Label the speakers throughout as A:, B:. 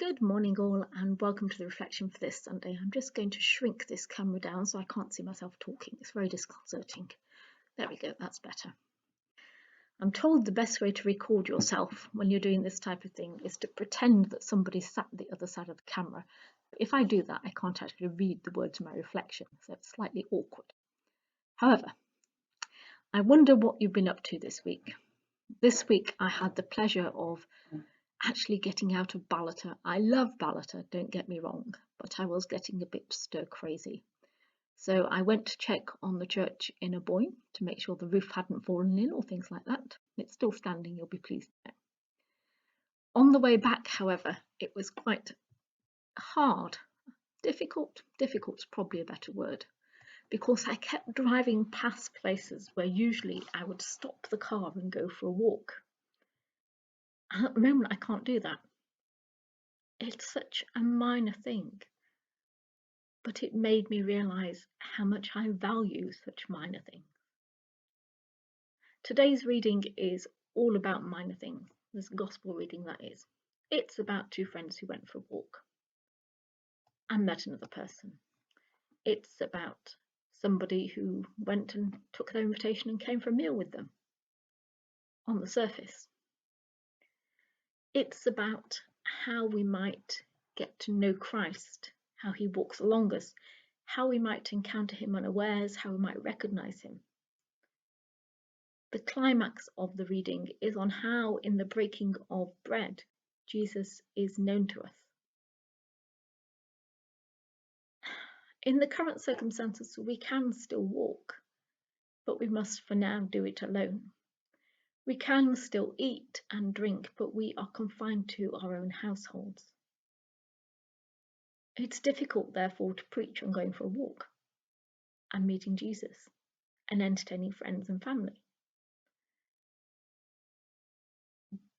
A: Good morning all and welcome to the reflection for this Sunday. I'm just going to shrink this camera down so I can't see myself talking. It's very disconcerting. There we go, that's better. I'm told the best way to record yourself when you're doing this type of thing is to pretend that somebody sat at the other side of the camera. If I do that, I can't actually read the words of my reflection, so it's slightly awkward. However, I wonder what you've been up to this week. This week I had the pleasure of actually getting out of Ballater. I love Ballater, don't get me wrong, but I was getting a bit stir crazy. So I went to check on the church in Aboyne to make sure the roof hadn't fallen in or things like that. It's still standing, you'll be pleased to know. On the way back, however, it was quite hard. Difficult's probably a better word, because I kept driving past places where usually I would stop the car and go for a walk. And at the moment I can't do that. It's such a minor thing, but it made me realise how much I value such minor things. Today's reading is all about minor things. This gospel reading, that is. It's about two friends who went for a walk and met another person. It's about somebody who went and took their invitation and came for a meal with them on the surface. It's about how we might get to know Christ, how he walks along us, how we might encounter him unawares, how we might recognise him. The climax of the reading is on how, in the breaking of bread, Jesus is known to us. In the current circumstances, we can still walk, but we must for now do it alone. We can still eat and drink, but we are confined to our own households. It's difficult, therefore, to preach on going for a walk and meeting Jesus and entertaining friends and family.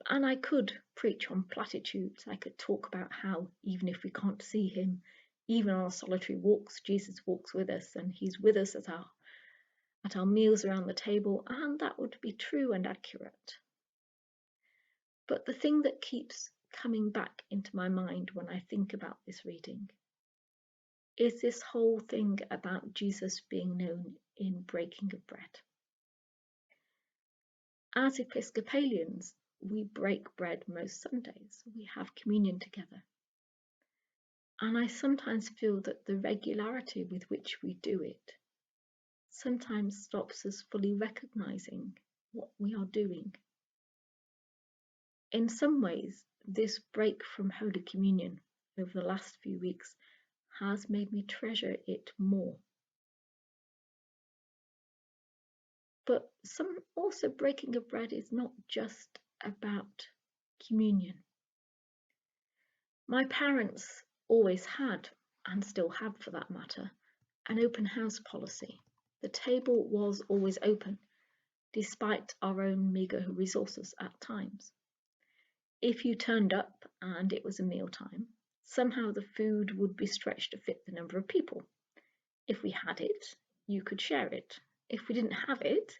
A: And I could preach on platitudes. I could talk about how even if we can't see him, even on our solitary walks, Jesus walks with us and he's with us at our meals around the table, and that would be true and accurate. But the thing that keeps coming back into my mind when I think about this reading is this whole thing about Jesus being known in breaking of bread. As Episcopalians, we break bread most Sundays. We have communion together. And I sometimes feel that the regularity with which we do it sometimes stops us fully recognizing what we are doing. In some ways, this break from Holy Communion over the last few weeks has made me treasure it more. But also breaking of bread is not just about communion. My parents always had, and still have for that matter, an open house policy. The table was always open, despite our own meagre resources at times. If you turned up and it was a mealtime, somehow the food would be stretched to fit the number of people. If we had it, you could share it. If we didn't have it,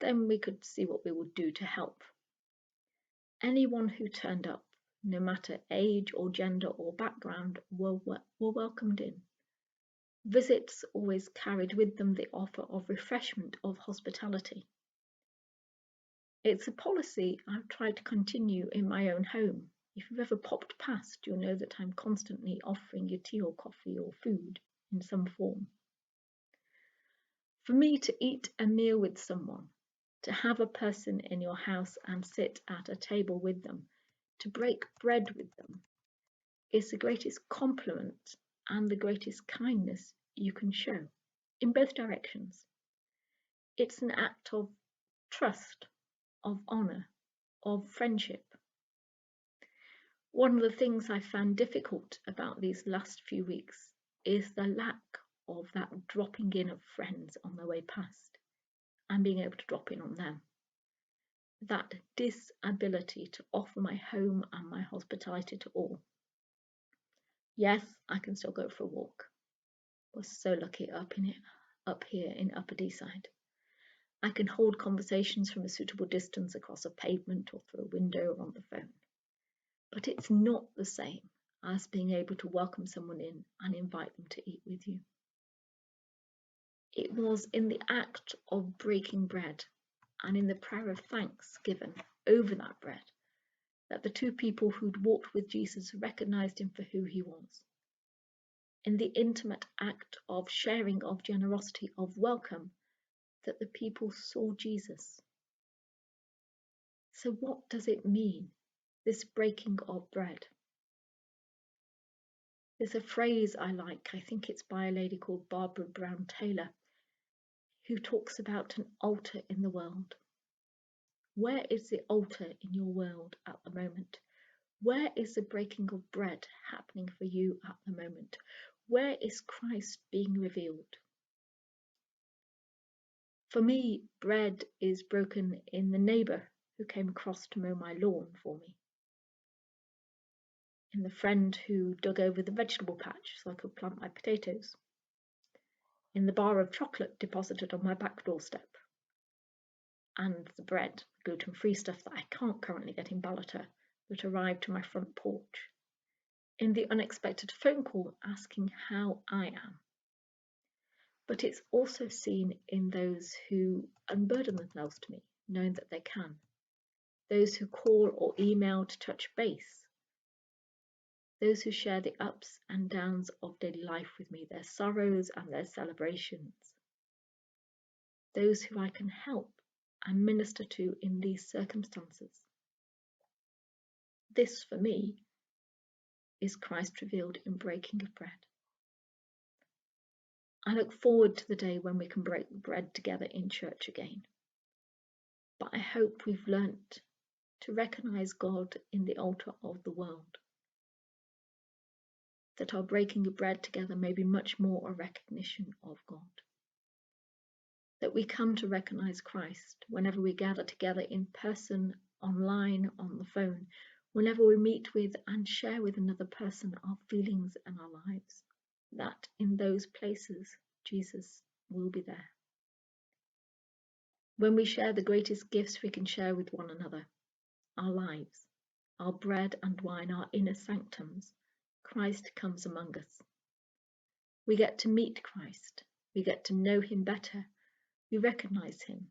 A: then we could see what we would do to help. Anyone who turned up, no matter age or gender or background, were welcomed in. Visits always carried with them the offer of refreshment, of hospitality. It's a policy I've tried to continue in my own home. If you've ever popped past, you'll know that I'm constantly offering you tea or coffee or food in some form. For me to eat a meal with someone, to have a person in your house and sit at a table with them, to break bread with them, is the greatest compliment and the greatest kindness you can show in both directions. It's an act of trust, of honour, of friendship. One of the things I found difficult about these last few weeks is the lack of that dropping in of friends on their way past and being able to drop in on them. That disability to offer my home and my hospitality to all. Yes, I can still go for a walk. I was so lucky up here in Upper Deeside. I can hold conversations from a suitable distance across a pavement or through a window or on the phone. but it's not the same as being able to welcome someone in and invite them to eat with you. It was in the act of breaking bread and in the prayer of thanks given over that bread that the two people who'd walked with Jesus recognized him for who he was. In the intimate act of sharing, of generosity, of welcome, that the people saw Jesus. So what does it mean, this breaking of bread? There's a phrase I like, I think it's by a lady called Barbara Brown Taylor, who talks about an altar in the world. Where is the altar in your world at the moment? Where is the breaking of bread happening for you at the moment? Where is Christ being revealed? For me, bread is broken in the neighbour who came across to mow my lawn for me, in the friend who dug over the vegetable patch so I could plant my potatoes, in the bar of chocolate deposited on my back doorstep, and the bread, gluten-free stuff that I can't currently get in Ballater, that arrived to my front porch, in the unexpected phone call asking how I am. But it's also seen in those who unburden themselves to me, knowing that they can. Those who call or email to touch base. Those who share the ups and downs of daily life with me, their sorrows and their celebrations. Those who I can help and minister to in these circumstances. This, for me, is Christ revealed in breaking of bread. I look forward to the day when we can break bread together in church again. But I hope we've learnt to recognise God in the altar of the world. That our breaking of bread together may be much more a recognition of God. That we come to recognise Christ whenever we gather together in person, online, on the phone, whenever we meet with and share with another person our feelings and our lives. That in those places, Jesus will be there. When we share the greatest gifts we can share with one another, our lives, our bread and wine, our inner sanctums, Christ comes among us. We get to meet Christ, we get to know him better, we recognise him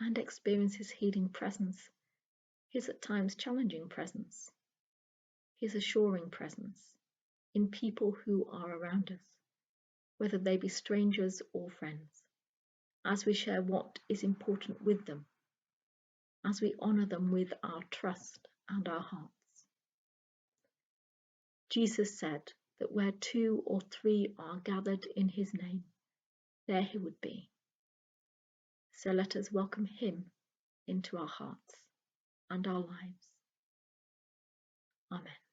A: and experience his healing presence, his at times challenging presence, his assuring presence in people who are around us, whether they be strangers or friends, as we share what is important with them, as we honour them with our trust and our hearts. Jesus said that where 2 or 3 are gathered in his name, there he would be. So let us welcome him into our hearts and our lives. Amen.